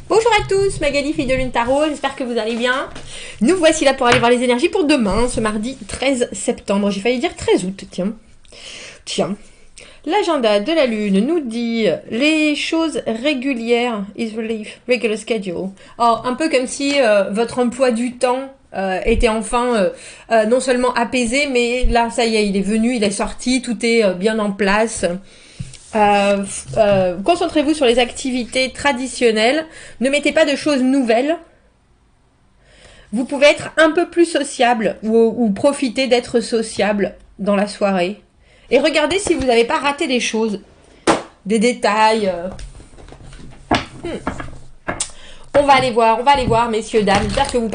Bonjour à tous, Magali, fille de Lune Tarot, j'espère que vous allez bien. Nous voici là pour aller voir les énergies pour demain, ce mardi 13 septembre. J'ai failli dire 13 août, tiens. L'agenda de la Lune nous dit les choses régulières, is regular schedule. Alors, un peu comme si votre emploi du temps était enfin non seulement apaisé, mais là, ça y est, il est venu, il est sorti, tout est bien en place. Concentrez-vous sur les activités traditionnelles. Ne mettez pas de choses nouvelles. Vous pouvez être un peu plus sociable ou profiter d'être sociable dans la soirée. Et regardez si vous n'avez pas raté des choses. Des détails. On va aller voir, messieurs, dames. J'espère que vous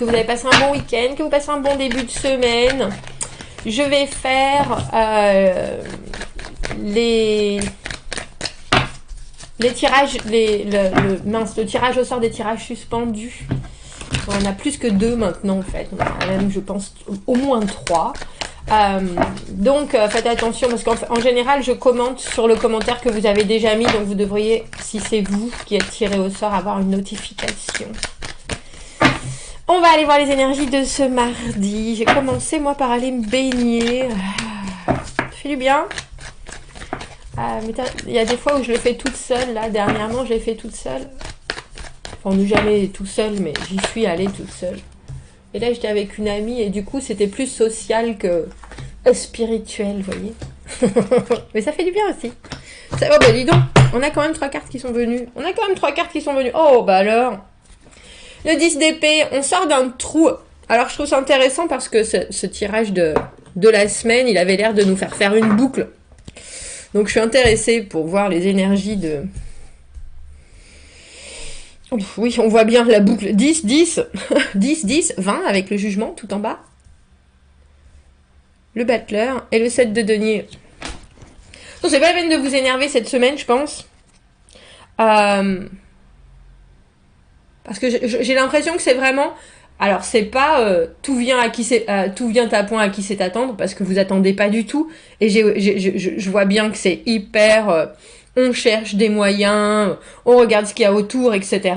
avez passé un bon week-end, que vous passez un bon début de semaine. Je vais faire... les tirages, le tirage au sort des tirages suspendus. On en a plus que 2 maintenant en fait. On en a même, je pense, au moins 3. Donc faites attention parce qu'en général je commente sur le commentaire que vous avez déjà mis, donc vous devriez, si c'est vous qui êtes tiré au sort, avoir une notification. On va aller voir les énergies de ce mardi. J'ai commencé moi par aller me baigner. Ça fait du bien. Mais il y a des fois où je le fais toute seule, là, dernièrement je l'ai fait toute seule. Enfin, on n'est jamais tout seul, mais j'y suis allée toute seule. Et là, j'étais avec une amie, et du coup, c'était plus social que spirituel, vous voyez. Mais ça fait du bien aussi. Ça, oh, bah dis donc, on a quand même 3 cartes qui sont venues. Oh, bah alors. Le 10 d'épée, on sort d'un trou. Alors, je trouve ça intéressant parce que ce tirage de la semaine, il avait l'air de nous faire une boucle. Donc je suis intéressée pour voir les énergies de... Oui, on voit bien la boucle 10, 10, 10, 10, 20 avec le jugement tout en bas. Le battleur et le 7 de denier. Donc c'est pas la peine de vous énerver cette semaine, je pense. Parce que j'ai l'impression que c'est vraiment... Alors, c'est pas tout vient à point à qui c'est attendre, parce que vous attendez pas du tout. Et je vois bien que c'est hyper... on cherche des moyens, on regarde ce qu'il y a autour, etc.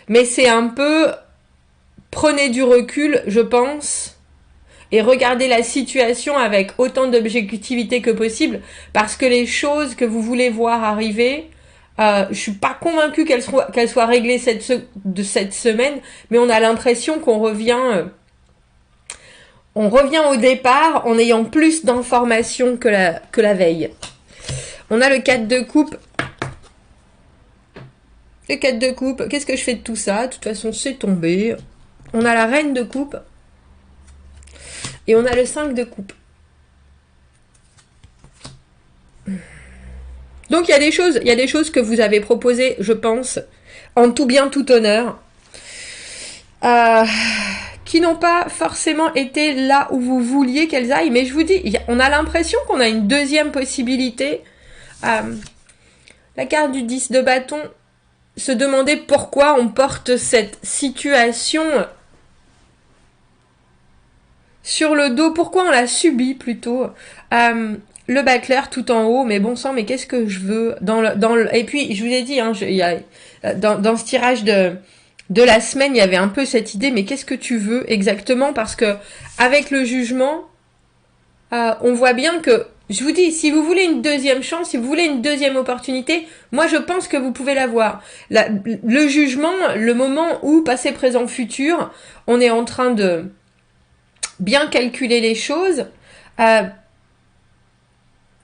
Mais c'est un peu... Prenez du recul, je pense, et regardez la situation avec autant d'objectivité que possible, parce que les choses que vous voulez voir arriver... je suis pas convaincue qu'elle soit réglée cette semaine, mais on a l'impression qu'on revient au départ en ayant plus d'informations que la veille. On a le 4 de coupe. Le 4 de coupe, qu'est-ce que je fais de tout ça? De toute façon, c'est tombé. On a la reine de coupe. Et on a le 5 de coupe. Donc il y a des choses que vous avez proposées, je pense, en tout bien, tout honneur, qui n'ont pas forcément été là où vous vouliez qu'elles aillent. Mais je vous dis, on a l'impression qu'on a une deuxième possibilité. La carte du 10 de bâton, se demander pourquoi on porte cette situation sur le dos, pourquoi on la subit plutôt. Le battleur tout en haut, mais bon sang, mais qu'est-ce que je veux et puis je vous ai dit, hein, dans ce tirage de la semaine, il y avait un peu cette idée, mais qu'est-ce que tu veux exactement? Parce que avec le jugement, on voit bien que, je vous dis, si vous voulez une deuxième chance, si vous voulez une deuxième opportunité, moi je pense que vous pouvez l'avoir. Le jugement, le moment où, passé, présent, futur, on est en train de bien calculer les choses.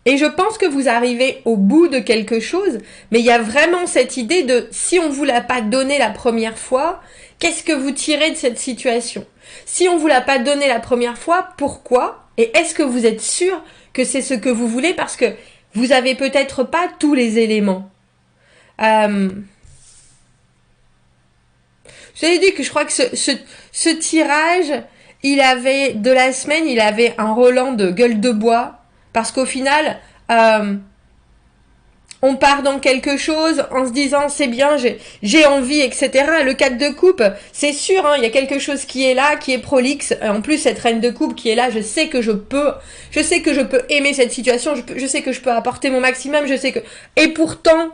Et je pense que vous arrivez au bout de quelque chose, mais il y a vraiment cette idée de, si on ne vous l'a pas donné la première fois, qu'est-ce que vous tirez de cette situation? Si on ne vous l'a pas donné la première fois, pourquoi? Et est-ce que vous êtes sûr que c'est ce que vous voulez? Parce que vous avez peut-être pas tous les éléments. Je vous ai dit que je crois que ce tirage, de la semaine, il avait un Roland de gueule de bois. Parce qu'au final, on part dans quelque chose en se disant c'est bien, j'ai envie, etc. Le 4 de coupe, c'est sûr, hein, il y a quelque chose qui est là, qui est prolixe. En plus, cette reine de coupe qui est là, je sais que je peux aimer cette situation, je sais que je peux apporter mon maximum, et pourtant,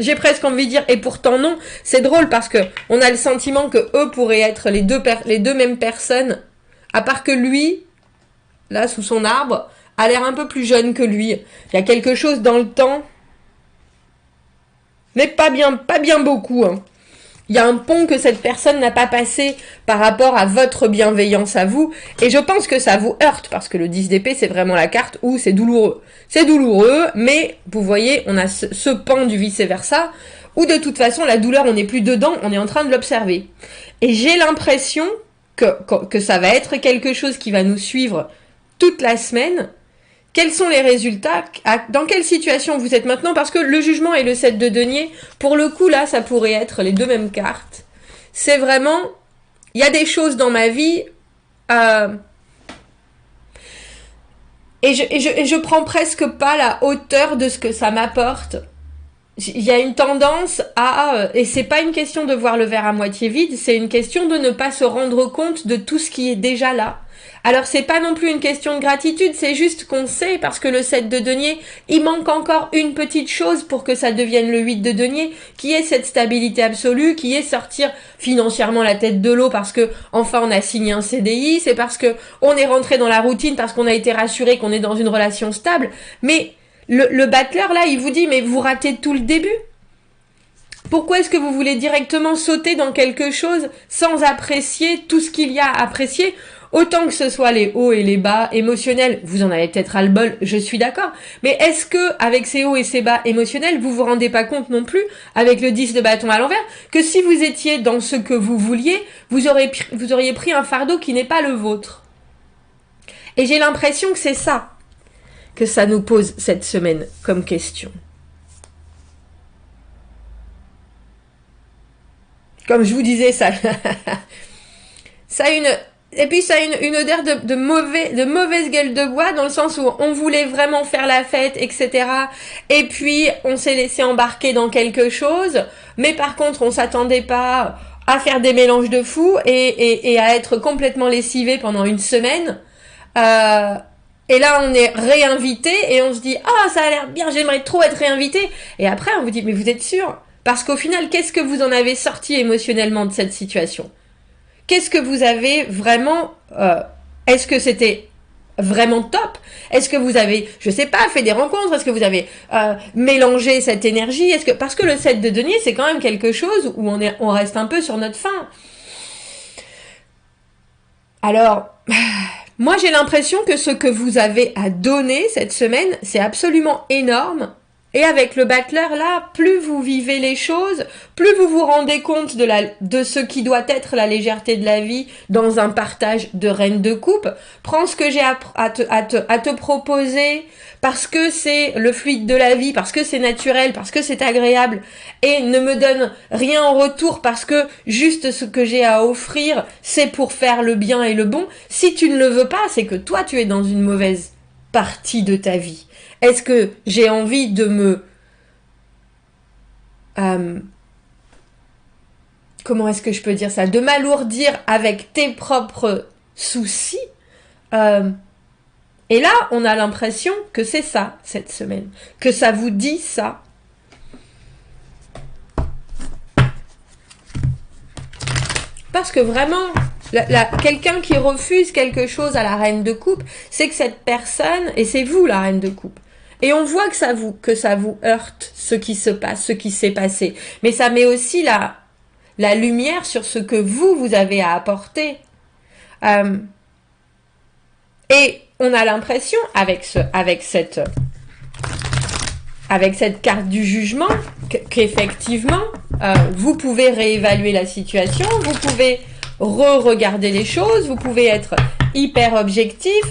J'ai presque envie de dire, et pourtant non. C'est drôle parce que on a le sentiment que eux pourraient être les deux mêmes personnes, à part que lui, là, sous son arbre, a l'air un peu plus jeune que lui. Il y a quelque chose dans le temps, mais pas bien beaucoup, hein. Il y a un pont que cette personne n'a pas passé par rapport à votre bienveillance à vous. Et je pense que ça vous heurte, parce que le 10 d'épée, c'est vraiment la carte où c'est douloureux. C'est douloureux, mais vous voyez, on a ce pan du vice-versa, où de toute façon, la douleur, on n'est plus dedans, on est en train de l'observer. Et j'ai l'impression que ça va être quelque chose qui va nous suivre toute la semaine. Quels sont les résultats? Dans quelle situation vous êtes maintenant? Parce que le jugement et le 7 de denier, pour le coup, là, ça pourrait être les deux mêmes cartes. C'est vraiment... Il y a des choses dans ma vie... Et je prends presque pas la hauteur de ce que ça m'apporte. Il y a une tendance à... Et c'est pas une question de voir le verre à moitié vide, c'est une question de ne pas se rendre compte de tout ce qui est déjà là. Alors c'est pas non plus une question de gratitude, c'est juste qu'on sait, parce que le 7 de denier, il manque encore une petite chose pour que ça devienne le 8 de denier, qui est cette stabilité absolue, qui est sortir financièrement la tête de l'eau parce que enfin on a signé un CDI, c'est parce que on est rentré dans la routine, parce qu'on a été rassuré qu'on est dans une relation stable. Mais le battleur là, il vous dit mais vous ratez tout le début. Pourquoi est-ce que vous voulez directement sauter dans quelque chose sans apprécier tout ce qu'il y a à apprécier? Autant que ce soit les hauts et les bas émotionnels, vous en avez peut-être ras-le-bol, je suis d'accord. Mais est-ce que, avec ces hauts et ces bas émotionnels, vous vous rendez pas compte non plus, avec le 10 de bâton à l'envers, que si vous étiez dans ce que vous vouliez, vous auriez pris un fardeau qui n'est pas le vôtre? Et j'ai l'impression que c'est ça que ça nous pose cette semaine comme question. Comme je vous disais, ça a une... Et puis ça a une odeur de mauvaise gueule de bois, dans le sens où on voulait vraiment faire la fête, etc. Et puis on s'est laissé embarquer dans quelque chose, mais par contre on s'attendait pas à faire des mélanges de fous et à être complètement lessivé pendant une semaine. Et là on est réinvité et on se dit ça a l'air bien, j'aimerais trop être réinvité. Et après on vous dit mais vous êtes sûr? Parce qu'au final, qu'est-ce que vous en avez sorti émotionnellement de cette situation? Qu'est-ce que vous avez vraiment... est-ce que c'était vraiment top? Est-ce que vous avez, je sais pas, fait des rencontres? Est-ce que vous avez mélangé cette énergie? Parce que le 7 de denier, c'est quand même quelque chose où on reste un peu sur notre faim. Alors, moi j'ai l'impression que ce que vous avez à donner cette semaine, c'est absolument énorme. Et avec le battleur là, plus vous vivez les choses, plus vous vous rendez compte de ce qui doit être la légèreté de la vie dans un partage de reine de coupe. Prends ce que j'ai à te proposer parce que c'est le fluide de la vie, parce que c'est naturel, parce que c'est agréable, et ne me donne rien en retour parce que juste ce que j'ai à offrir, c'est pour faire le bien et le bon. Si tu ne le veux pas, c'est que toi tu es dans une mauvaise partie de ta vie. Est-ce que j'ai envie de me... comment est-ce que je peux dire ça? De m'alourdir avec tes propres soucis. Et là, on a l'impression que c'est ça, cette semaine. Que ça vous dit ça. Parce que vraiment... quelqu'un qui refuse quelque chose à la reine de coupe, c'est que cette personne, et c'est vous la reine de coupe, et on voit que ça vous heurte ce qui se passe, ce qui s'est passé, mais ça met aussi la lumière sur ce que vous avez à apporter. Et on a l'impression avec cette carte du jugement qu'effectivement vous pouvez réévaluer la situation, vous pouvez re-regarder les choses, vous pouvez être hyper objectif,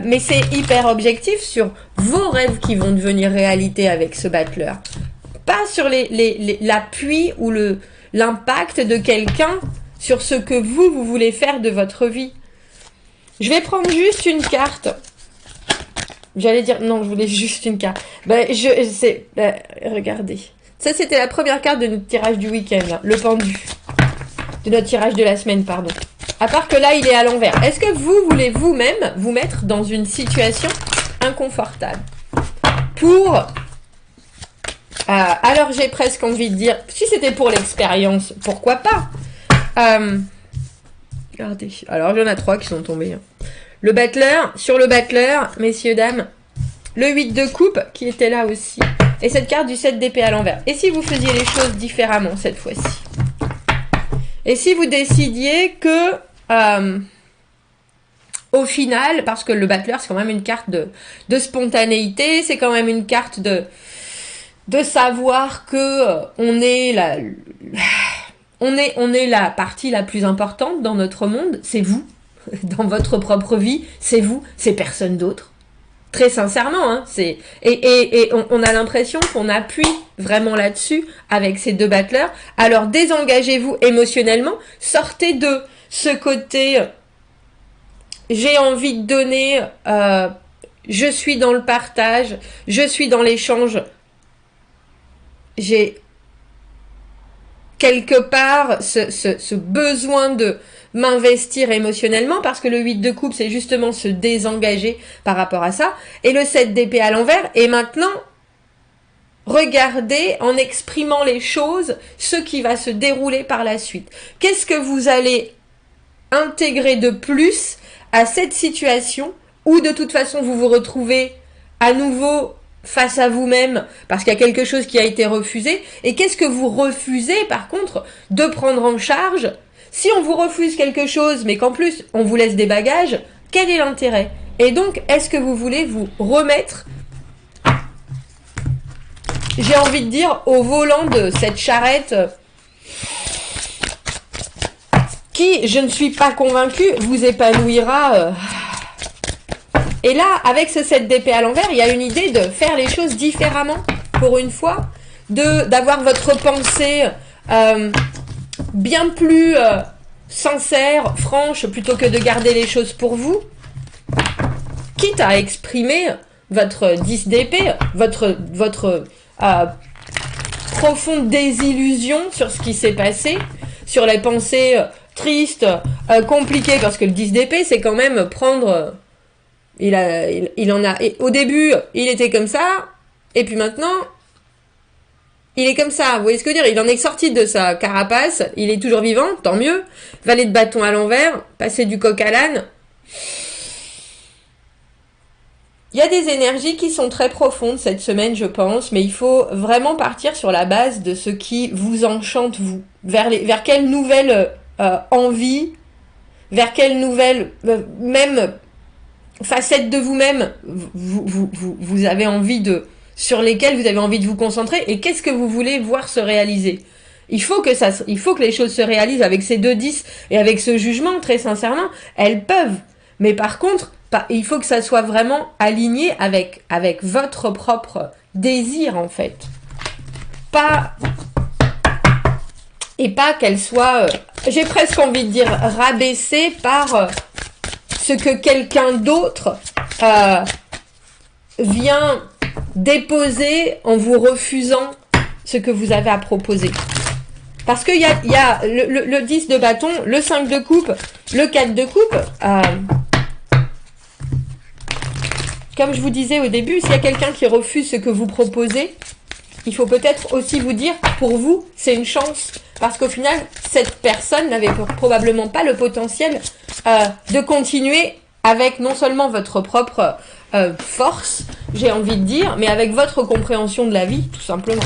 mais c'est hyper objectif sur vos rêves qui vont devenir réalité avec ce battleur. Pas sur l'appui ou l'impact de quelqu'un sur ce que vous voulez faire de votre vie. Je vais prendre juste une carte. J'allais dire, non, je voulais juste une carte. Regardez. Ça, c'était la première carte de notre tirage du week-end, le pendu. De notre tirage de la semaine, pardon. À part que là, il est à l'envers. Est-ce que vous voulez vous-même vous mettre dans une situation inconfortable pour Alors j'ai presque envie de dire, si c'était pour l'expérience, pourquoi pas. Regardez, alors il y en a 3 qui sont tombés. Hein. Le battleur, sur le battleur, messieurs, dames, le 8 de coupe qui était là aussi. Et cette carte du 7 d'épée à l'envers. Et si vous faisiez les choses différemment cette fois-ci? Et si vous décidiez que, au final, parce que le battleur c'est quand même une carte de spontanéité, c'est quand même une carte de savoir que on est la partie la plus importante dans notre monde, c'est vous, dans votre propre vie, c'est vous, c'est personne d'autre. Très sincèrement, hein, et on a l'impression qu'on appuie vraiment là-dessus avec ces 2 battleurs. Alors désengagez-vous émotionnellement, sortez de ce côté j'ai envie de donner, je suis dans le partage, je suis dans l'échange, j'ai quelque part ce besoin de m'investir émotionnellement, parce que le 8 de coupe, c'est justement se désengager par rapport à ça. Et le 7 d'épée à l'envers, et maintenant, regardez en exprimant les choses, ce qui va se dérouler par la suite. Qu'est-ce que vous allez intégrer de plus à cette situation, où de toute façon vous vous retrouvez à nouveau face à vous-même, parce qu'il y a quelque chose qui a été refusé, et qu'est-ce que vous refusez par contre de prendre en charge? Si on vous refuse quelque chose, mais qu'en plus on vous laisse des bagages, quel est l'intérêt? Et donc, est-ce que vous voulez vous remettre, j'ai envie de dire, au volant de cette charrette qui, je ne suis pas convaincue, vous épanouira. Et là, avec ce 7 d'épée à l'envers, il y a une idée de faire les choses différemment, pour une fois, d'avoir votre pensée bien plus sincère, franche, plutôt que de garder les choses pour vous, quitte à exprimer votre 10 d'épée, votre profonde désillusion sur ce qui s'est passé, sur les pensées tristes, compliquées, parce que le 10 d'épée, c'est quand même prendre... Il en a... Et au début, il était comme ça, et puis maintenant... Il est comme ça, vous voyez ce que je veux dire? Il en est sorti de sa carapace, il est toujours vivant, tant mieux. Valet de bâton à l'envers, passer du coq à l'âne. Il y a des énergies qui sont très profondes cette semaine, je pense, mais il faut vraiment partir sur la base de ce qui vous enchante, vous. Vers quelle nouvelle envie, vers quelle nouvelle, même facette de vous-même, vous avez envie de... sur lesquels vous avez envie de vous concentrer, et qu'est-ce que vous voulez voir se réaliser. Il faut que les choses se réalisent avec ces 2-10 et avec ce jugement, très sincèrement, elles peuvent. Mais par contre, il faut que ça soit vraiment aligné avec votre propre désir, en fait. Et pas qu'elle soit, j'ai presque envie de dire, rabaissée par ce que quelqu'un d'autre vient déposer en vous refusant ce que vous avez à proposer. Parce qu'il y a le 10 de bâton, le 5 de coupe, le 4 de coupe. Comme je vous disais au début, s'il y a quelqu'un qui refuse ce que vous proposez, il faut peut-être aussi vous dire, pour vous, c'est une chance. Parce qu'au final, cette personne n'avait probablement pas le potentiel de continuer avec non seulement votre propre force, j'ai envie de dire, mais avec votre compréhension de la vie, tout simplement.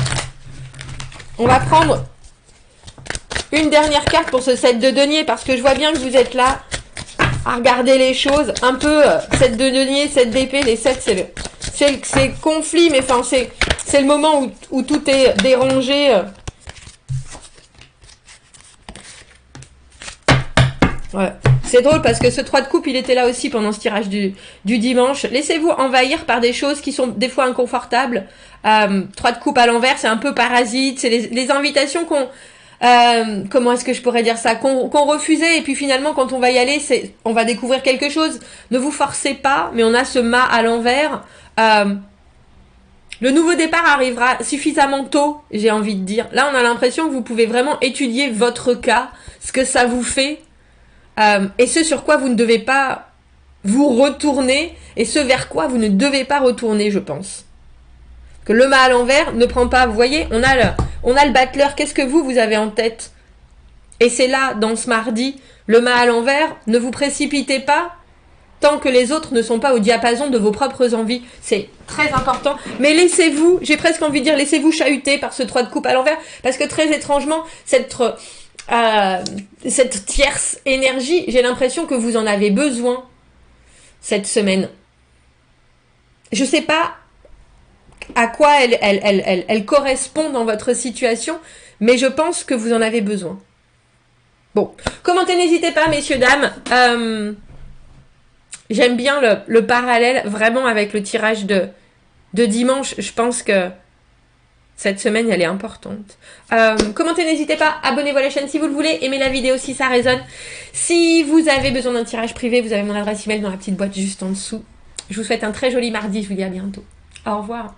On va prendre une dernière carte pour ce 7 de denier, parce que je vois bien que vous êtes là à regarder les choses, un peu 7 de denier, 7 d'épée, les 7 c'est conflit, mais enfin c'est le moment où tout est dérangé. Ouais. C'est drôle parce que ce 3 de coupe, il était là aussi pendant ce tirage du dimanche. Laissez-vous envahir par des choses qui sont des fois inconfortables. 3 de coupe à l'envers, c'est un peu parasite. C'est les invitations qu'on... comment est-ce que je pourrais dire ça, qu'on refusait, et puis finalement quand on va y aller, on va découvrir quelque chose. Ne vous forcez pas, mais on a ce mât à l'envers. Le nouveau départ arrivera suffisamment tôt, j'ai envie de dire. Là, on a l'impression que vous pouvez vraiment étudier votre cas, ce que ça vous fait, et ce sur quoi vous ne devez pas vous retourner, et ce vers quoi vous ne devez pas retourner, je pense. Que le mât à l'envers ne prend pas, vous voyez, on a le battleur, qu'est-ce que vous avez en tête? Et c'est là, dans ce mardi, le mât à l'envers, ne vous précipitez pas tant que les autres ne sont pas au diapason de vos propres envies. C'est très important. Mais laissez-vous, j'ai presque envie de dire, laissez-vous chahuter par ce 3 de coupe à l'envers, parce que très étrangement, cette tierce énergie, j'ai l'impression que vous en avez besoin cette semaine. Je sais pas à quoi elle correspond dans votre situation, mais je pense que vous en avez besoin. Bon, commentez, n'hésitez pas, messieurs, dames. J'aime bien le parallèle vraiment avec le tirage de dimanche. Je pense que cette semaine, elle est importante. Commentez, n'hésitez pas. Abonnez-vous à la chaîne si vous le voulez. Aimez la vidéo si ça résonne. Si vous avez besoin d'un tirage privé, vous avez mon adresse email dans la petite boîte juste en dessous. Je vous souhaite un très joli mardi. Je vous dis à bientôt. Au revoir.